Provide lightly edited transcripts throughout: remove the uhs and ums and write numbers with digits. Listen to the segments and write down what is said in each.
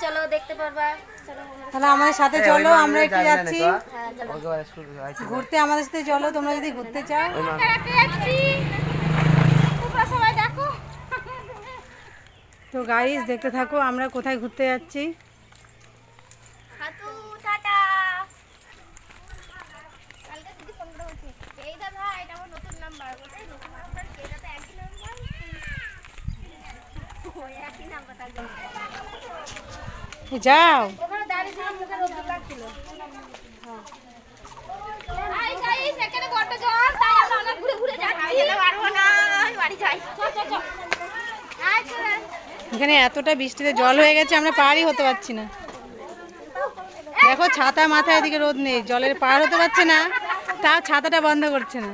চলো দেখতে পারবা। তাহলে আমাদের সাথে চলো, আমরা একটু যাচ্ছি ঘুরতে, আমাদের সাথে চলো তোমরা যদি ঘুরতে চাও। তো গাইস দেখতে থাকো আমরা কোথায় ঘুরতে যাচ্ছি। যাও এখানে এতটা বৃষ্টিতে জল হয়ে গেছে আমরা পারই হতে পারছি না। দেখো ছাতা মাথায়, এদিকে রোদ নেই, জলের পার হতে পারছে না, তাও ছাতাটা বন্ধ করছে না।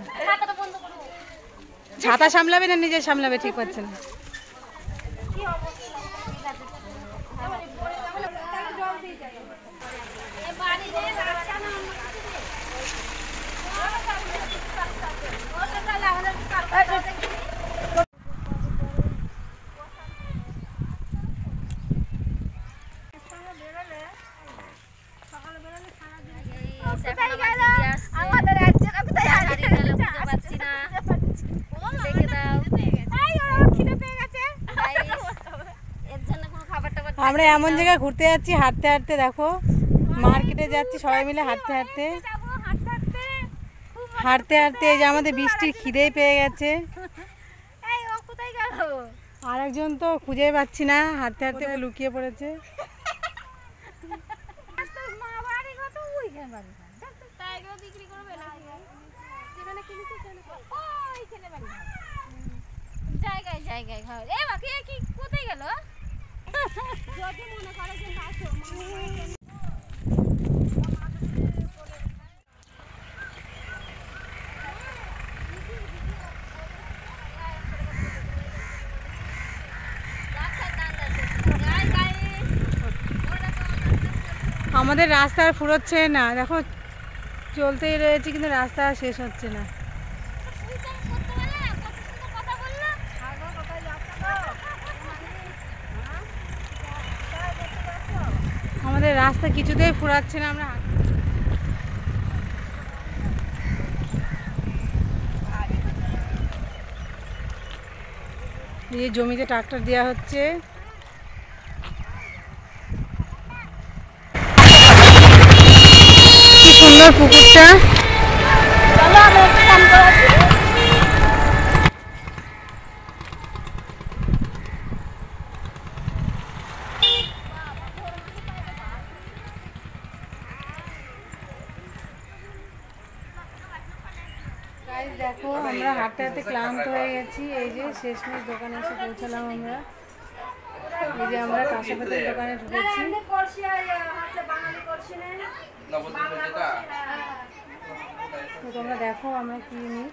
ছাতা সামলাবে না নিজে সামলাবে ঠিক পাচ্ছে না। আমরা এমন জায়গায় ঘুরতে যাচ্ছি হাঁটতে হাঁটতে, দেখো মার্কেটে যাচ্ছি সবাই মিলে হাঁটতে হাঁটতে হাঁটতে হাঁটতে, এই যে আমাদের বৃষ্টির খিদেই পেয়ে গেছে। আর একজন তো খুঁজেই পাচ্ছি না, হাঁটতে হাঁটতে লুকিয়ে পড়েছে। জায়গায় জায়গায় ঘর এ বাকি কি কোথায় গেল? যদি মনে করে যে আসো আমাদের রাস্তা আর ফুরোচ্ছে না, দেখো চলতেই রয়েছে কিন্তু রাস্তা আর শেষ হচ্ছে না। আমাদের রাস্তা কিছুতেই ফুরাচ্ছে না, আমরা এই জমিতে ট্রাক্টর দেওয়া হচ্ছে। কি সুন্দর পুকুরটা। চলো আমি একটু কাম করাচ্ছি। দেখো আমরা হাঁটতে হাঁটতে ক্লান্ত হয়ে গেছি, এই যে শেষমেশ দোকানে এসে পৌঁছালাম আমরা। এই যে আমরা কাঁসাপাতির দোকানে ঢুকেছি। তো তোমরা দেখো আমরা কি নিই।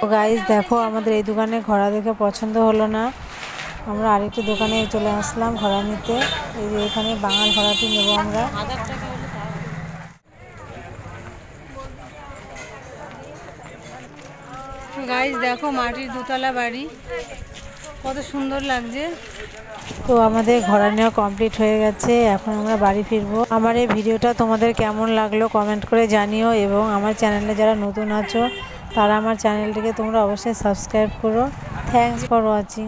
তো গাইস দেখো আমাদের এই দোকানে ঘোড়া দেখে পছন্দ হলো না, আমরা আরেকটি দোকানে চলে আসলাম ঘোড়া নিতে। এই যে এখানে বাঙাল ঘোড়াটি নেব আমরা। গাইস দেখো মাটির দুতলা বাড়ি, কত সুন্দর লাগছে। তো আমাদের ঘোড়া নেওয়া কমপ্লিট হয়ে গেছে, এখন আমরা বাড়ি ফিরবো। আমার এই ভিডিওটা তোমাদের কেমন লাগলো কমেন্ট করে জানিও, এবং আমার চ্যানেলে যারা নতুন আছো তারা আমার চ্যানেলটিকে তোমরা অবশ্যই সাবস্ক্রাইব করো। Thanks for watching.